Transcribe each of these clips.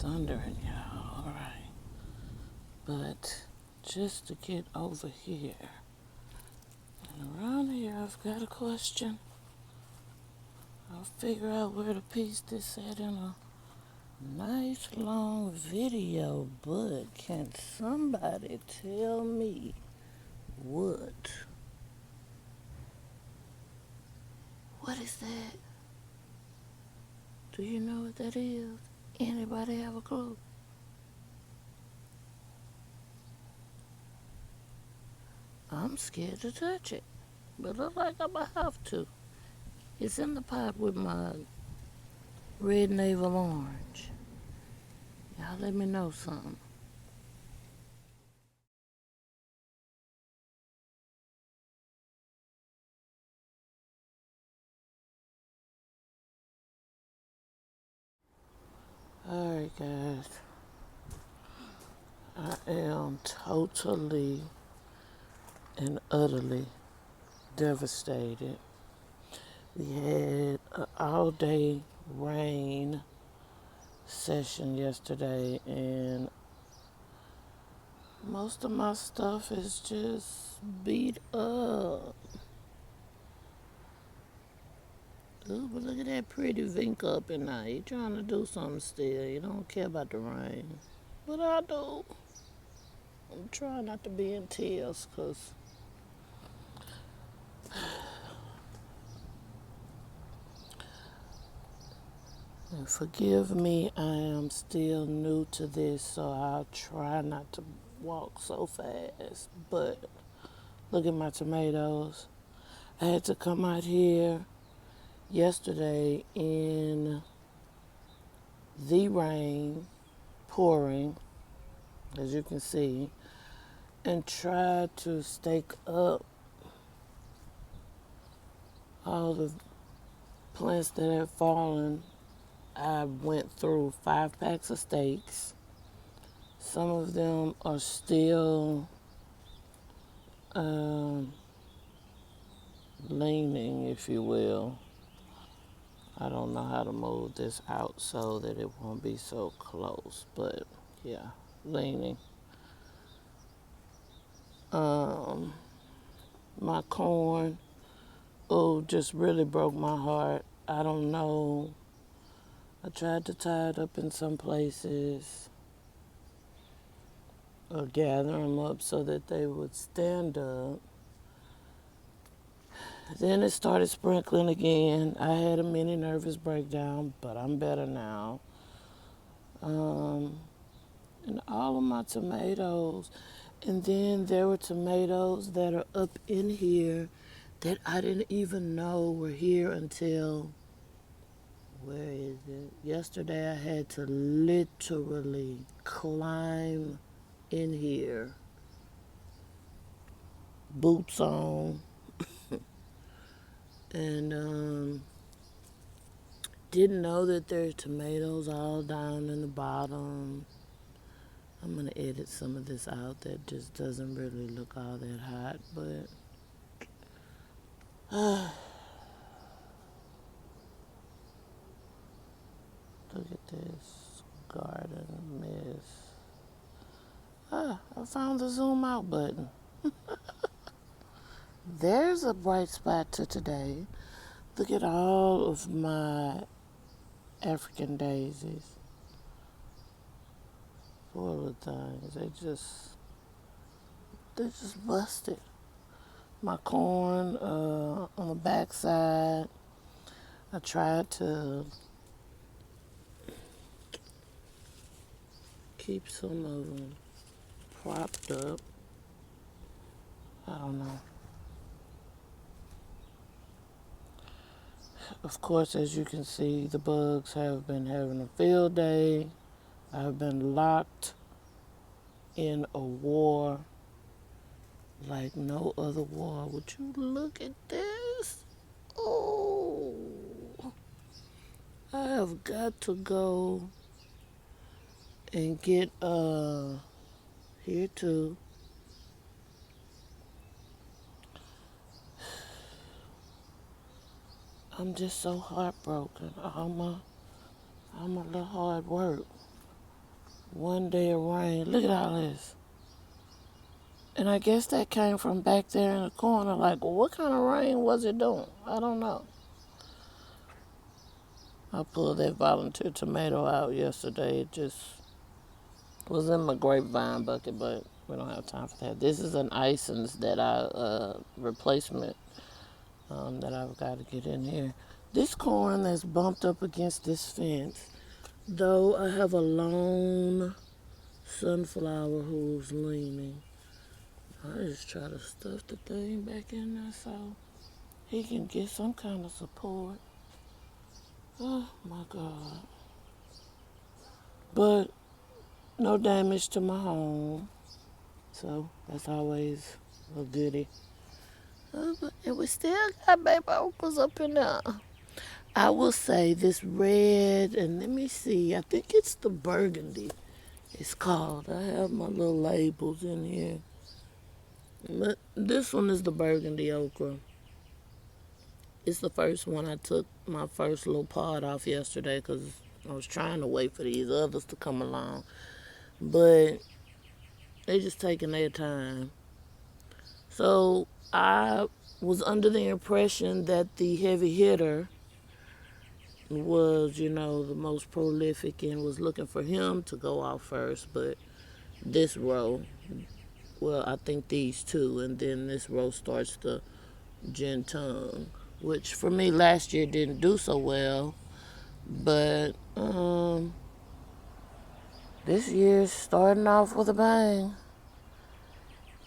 thundering, y'all. All right. But just to get over here, and around here, I've got a question. I'll figure out where to piece this at in a nice long video, but can somebody tell me what? What is that? Do you know what that is? Anybody have a clue? I'm scared to touch it, but look like I'm gonna have to. It's in the pot with my red navel orange. Y'all let me know something. Alright, guys. I am totally and utterly devastated. We had an all day rain session yesterday, and most of my stuff is just beat up. Ooh, but look at that pretty Vink up in there. You trying to do something still. You don't care about the rain. But I do. I'm trying not to be in tears, because and forgive me, I am still new to this, so I'll try not to walk so fast. But look at my tomatoes. I had to come out here yesterday in the rain, pouring, as you can see, and try to stake up all the plants that had fallen. I went through 5 packs of stakes. Some of them are still leaning, if you will. I don't know how to move this out so that it won't be so close, but yeah, leaning. My corn, oh, just really broke my heart. I don't know. I tried to tie it up in some places or gather them up so that they would stand up. Then it started sprinkling again. I had a mini nervous breakdown, but I'm better now. And all of my tomatoes. And then there were tomatoes that are up in here that I didn't even know were here until, where is it? Yesterday I had to literally climb in here, boots on, and didn't know that there's tomatoes all down in the bottom. I'm gonna edit some of this out that just doesn't really look all that hot, but look at this garden mess. I found the zoom out button. There's a bright spot to today. Look at all of my African daisies. Poor little things. They just busted. My corn on the backside. I tried to keep some of them propped up. I don't know. Of course, as you can see, the bugs have been having a field day. I've been locked in a war like no other war. Would you look at this? Oh, I have got to go and get here too. I'm just so heartbroken. All my little hard work. One day of rain. Look at all this. And I guess that came from back there in the corner. Like, well, what kind of rain was it doing? I don't know. I pulled that volunteer tomato out yesterday. It just was in my grapevine bucket, but we don't have time for that. This is an Isons that replacement that I've got to get in here. This corn that's bumped up against this fence, though I have a lone sunflower who's leaning. I just try to stuff the thing back in there so he can get some kind of support. Oh my God. But no damage to my home. So that's always a goodie. And we still got baby opals up in there. I will say this red, and let me see, I think it's the burgundy it's called. I have my little labels in here. But this one is the burgundy okra. It's the first one. I took my first little pod off yesterday because I was trying to wait for these others to come along. But they just taking their time. So I was under the impression that the heavy hitter was, the most prolific and was looking for him to go off first. But this row, well, I think these two, and then this row starts the gin tongue, which for me last year didn't do so well. But this year's starting off with a bang.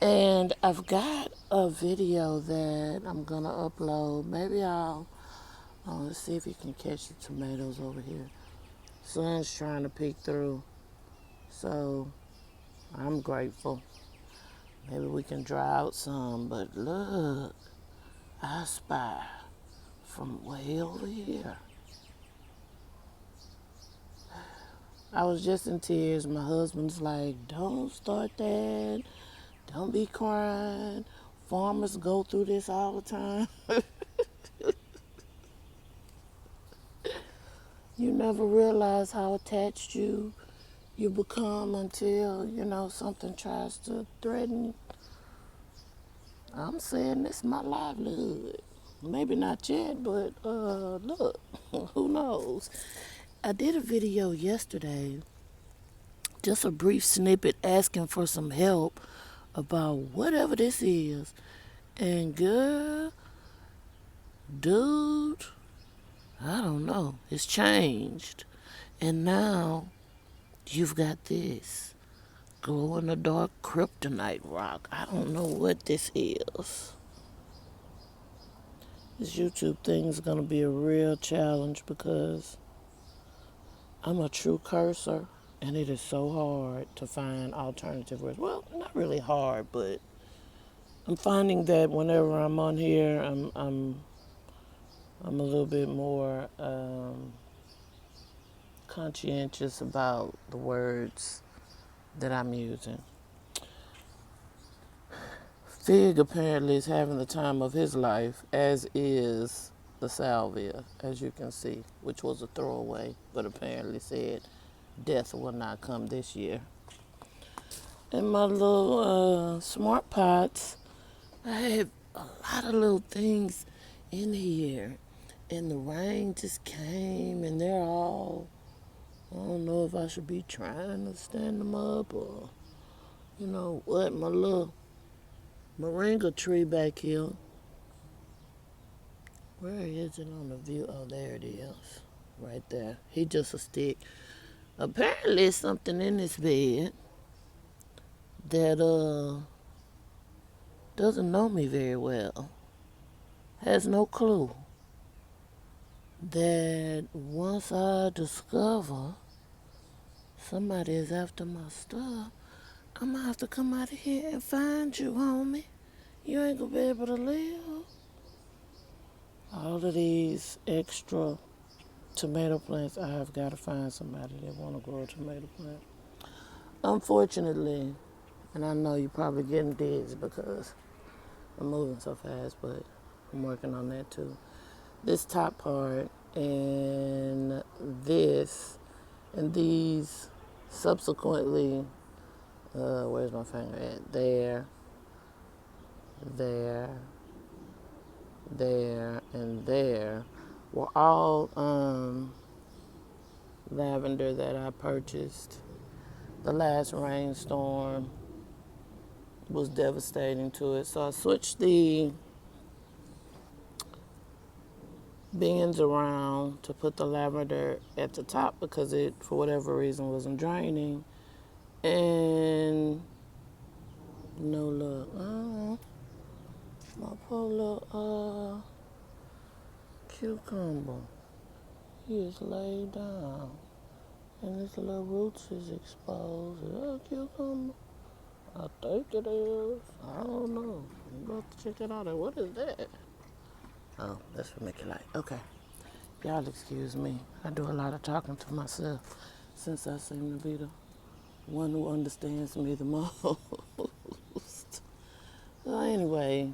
And I've got a video that I'm going to upload. Maybe let's see if you can catch the tomatoes over here. Sun's trying to peek through. So I'm grateful. Maybe we can dry out some. But look, I spy from way over here. I was just in tears. My husband's like, don't start that. Don't be crying. Farmers go through this all the time. You never realize how attached you become until, something tries to threaten you. I'm saying this is my livelihood. Maybe not yet, but look, who knows? I did a video yesterday, just a brief snippet asking for some help about whatever this is. And girl, dude, I don't know. It's changed. And now you've got this glow in the dark kryptonite rock. I don't know what this is. This YouTube thing is going to be a real challenge because I'm a true cursor and it is so hard to find alternative words. Well, not really hard, but I'm finding that whenever I'm on here, I'm a little bit more conscientious about the words that I'm using. Fig apparently is having the time of his life, as is the salvia, as you can see, which was a throwaway, but apparently said death will not come this year. In my little smart pots, I have a lot of little things in here, and the rain just came, and they're all, I don't know if I should be trying to stand them up or, what, my little moringa tree back here. Where is it on the view? Oh, there it is. Right there. He just a stick. Apparently it's something in this bed that doesn't know me very well. Has no clue that once I discover somebody is after my stuff, I'm gonna have to come out of here and find you, homie. You ain't gonna be able to live. All of these extra tomato plants, I have got to find somebody that want to grow a tomato plant. Unfortunately, and I know you're probably getting dizzy because I'm moving so fast, but I'm working on that too. This top part and this and these Subsequently, where's my finger at? There, there, there, and there were all lavender that I purchased. The last rainstorm was devastating to it, so I switched the bins around to put the lavender at the top because it, for whatever reason, wasn't draining. And no luck. My poor little cucumber. He is laid down. And his little roots is exposed. Is that a cucumber? I think it is. I don't know. I'm going to check it out. What is that? Oh, that's for Mickey Light. Okay. Y'all excuse me. I do a lot of talking to myself since I seem to be the one who understands me the most. So anyway,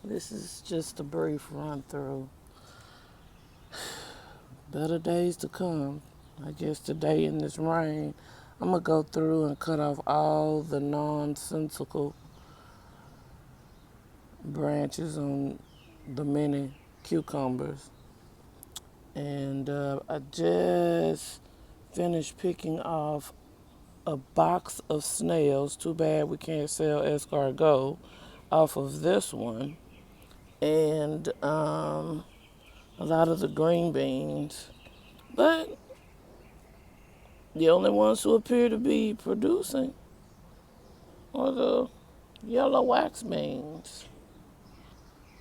this is just a brief run through. Better days to come. I guess today in this rain, I'm going to go through and cut off all the nonsensical branches on the mini cucumbers. And I just finished picking off a box of snails. Too bad we can't sell escargot off of this one. And a lot of the green beans. But the only ones who appear to be producing are the yellow wax beans.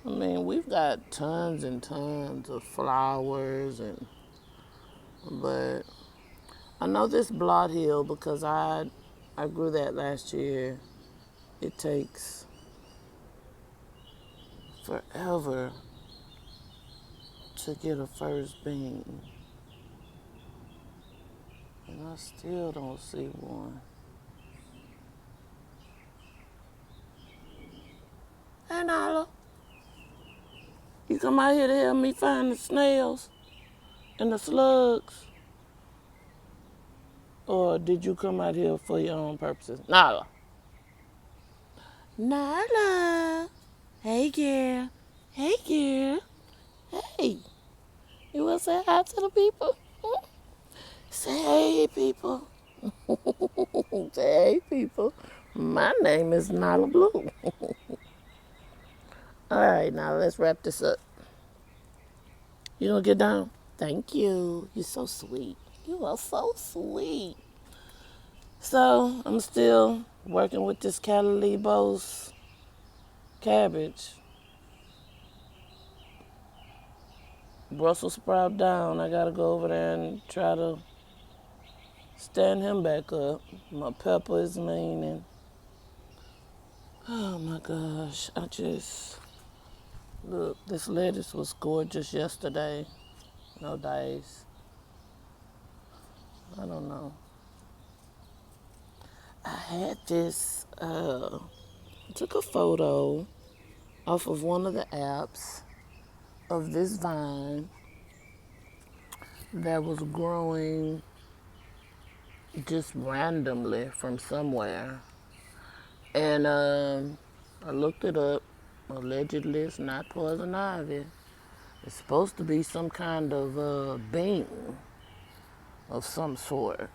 I mean, we've got tons and tons of flowers, but I know this blot hill because I grew that last year. It takes forever to get a first bean, and I still don't see one. Hey, Nala, you come out here to help me find the snails and the slugs? Or did you come out here for your own purposes? Nala. Nala. Hey, girl. Hey, girl. Hey. You want to say hi to the people? Say hey, people. Say hey, people. My name is Nala Blue. All right, now let's wrap this up. You gonna get down? Thank you. You're so sweet. You are so sweet. So I'm still working with this Calibos cabbage. Brussels sprout down. I gotta go over there and try to stand him back up. My pepper is leaning. Oh my gosh. Look, this lettuce was gorgeous yesterday. No dice. I don't know. I had this, took a photo off of one of the apps of this vine that was growing just randomly from somewhere. And I looked it up. Allegedly, it's not poison ivy. It's supposed to be some kind of bean of some sort.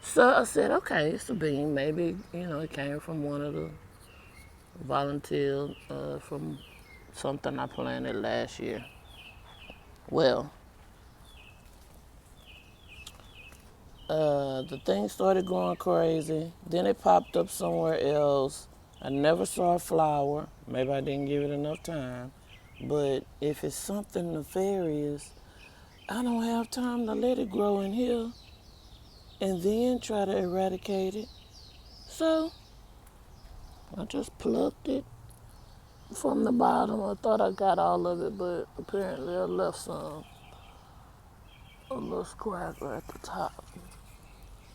So I said, okay, it's a bean. Maybe, it came from one of the volunteers from something I planted last year. Well, the thing started going crazy. Then it popped up somewhere else. I never saw a flower. Maybe I didn't give it enough time. But if it's something nefarious, I don't have time to let it grow in here and then try to eradicate it. So I just plucked it from the bottom. I thought I got all of it, but apparently I left a little scrapper at the top.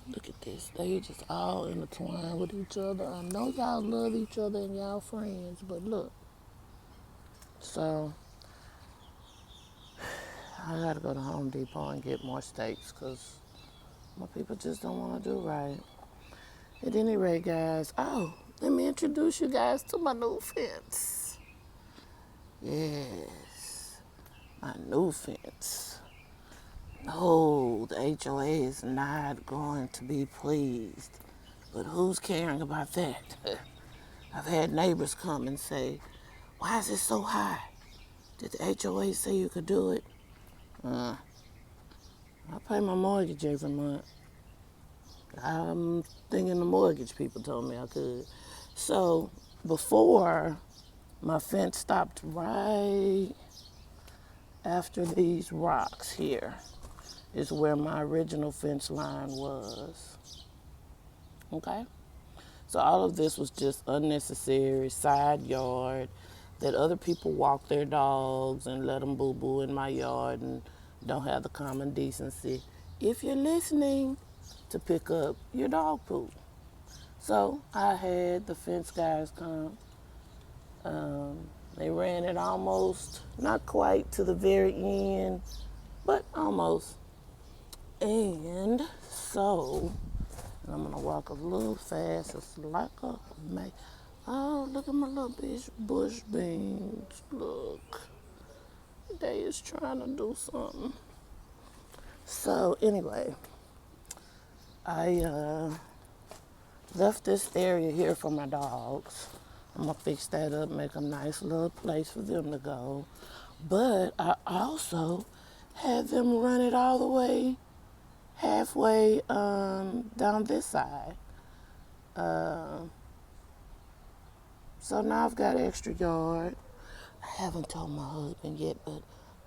Look at this. They just all intertwined with each other. I know y'all love each other and y'all friends, but look. So I gotta go to Home Depot and get more steaks because My people just don't want to do right. At any rate, guys, let me introduce you guys to my new fence. Yes, my new fence. No, the HOA is not going to be pleased. But who's caring about that? I've had neighbors come and say, why is it so high? Did the HOA say you could do it? I pay my mortgage every month. I'm thinking the mortgage people told me I could. So before, my fence stopped right after these rocks here is where my original fence line was. Okay? So all of this was just unnecessary side yard that other people walk their dogs and let them boo-boo in my yard and don't have the common decency, if you're listening, to pick up your dog poop. So I had the fence guys come. They ran it almost, not quite to the very end, but almost. And so, and I'm gonna walk a little fast. It's like a May. Oh, look at my little bush beans. Look, they is trying to do something. So anyway, I left this area here for my dogs. I'm gonna fix that up, make a nice little place for them to go. But I also had them run it all the way halfway down this side. So now I've got extra yard. I haven't told my husband yet, but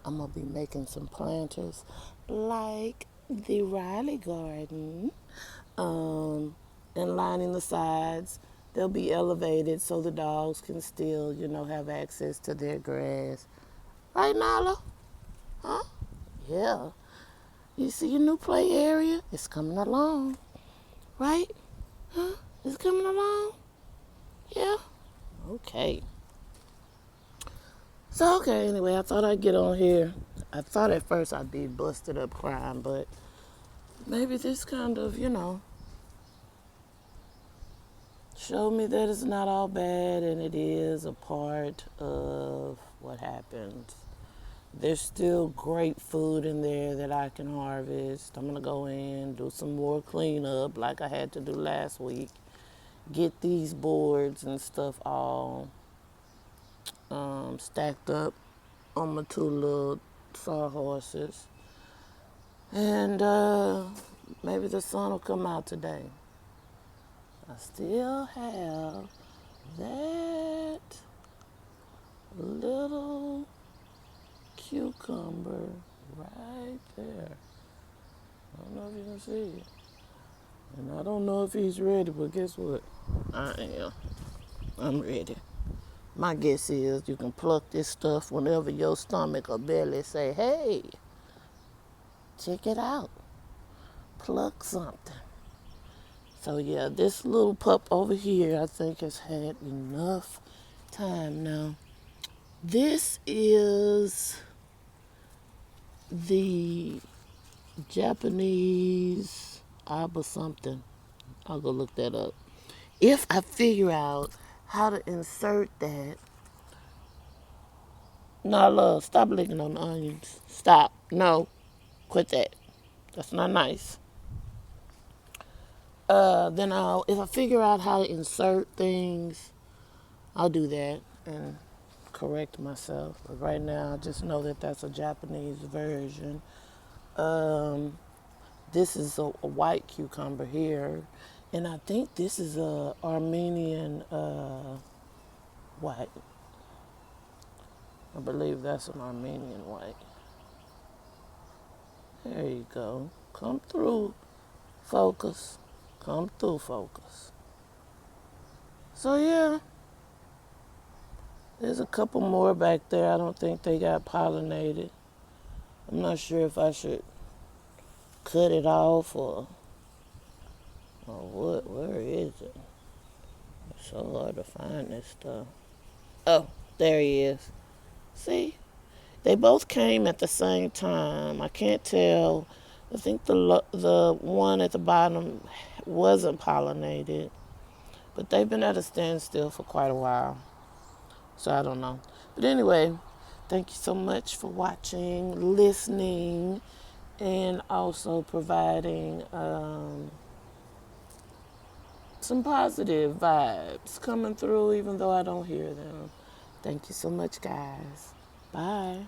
I'm gonna be making some planters like the Riley garden, and lining the sides. They'll be elevated so the dogs can still, have access to their grass. Right, Nala? Huh? Yeah. You see your new play area? It's coming along. Right? Huh? It's coming along? Yeah? Okay. So, okay, anyway, I thought I'd get on here. I thought at first I'd be busted up crying, but maybe this kind of, showed me that it's not all bad and it is a part of what happens. There's still great food in there that I can harvest. I'm going to go in, do some more cleanup like I had to do last week. Get these boards and stuff all stacked up on my two little sawhorses. And maybe the sun will come out today. I still have that little cucumber right there. I don't know if you can see it. And I don't know if he's ready, but guess what? I am. I'm ready. My guess is you can pluck this stuff whenever your stomach or belly say, hey, check it out. Pluck something. So yeah, this little pup over here, I think has had enough time now. This is the Japanese Aba something. I'll go look that up. If I figure out how to insert that. No, love, stop licking on the onions. Stop. No, quit that. That's not nice. Then if I figure out how to insert things, I'll do that and correct myself. But right now, I just know that that's a Japanese version. This is a white cucumber here, and I think this is a Armenian white. I believe that's an Armenian white. There you go. Come through, focus. Come through, focus. So yeah, there's a couple more back there. I don't think they got pollinated. I'm not sure if I should cut it off or what. Where is it? It's so hard to find this stuff. Oh, there he is. See? They both came at the same time. I can't tell I think the one at the bottom wasn't pollinated, but they've been at a standstill for quite a while. So I don't know. But anyway, thank you so much for watching, listening, and also providing some positive vibes coming through, even though I don't hear them. Thank you so much, guys. Bye.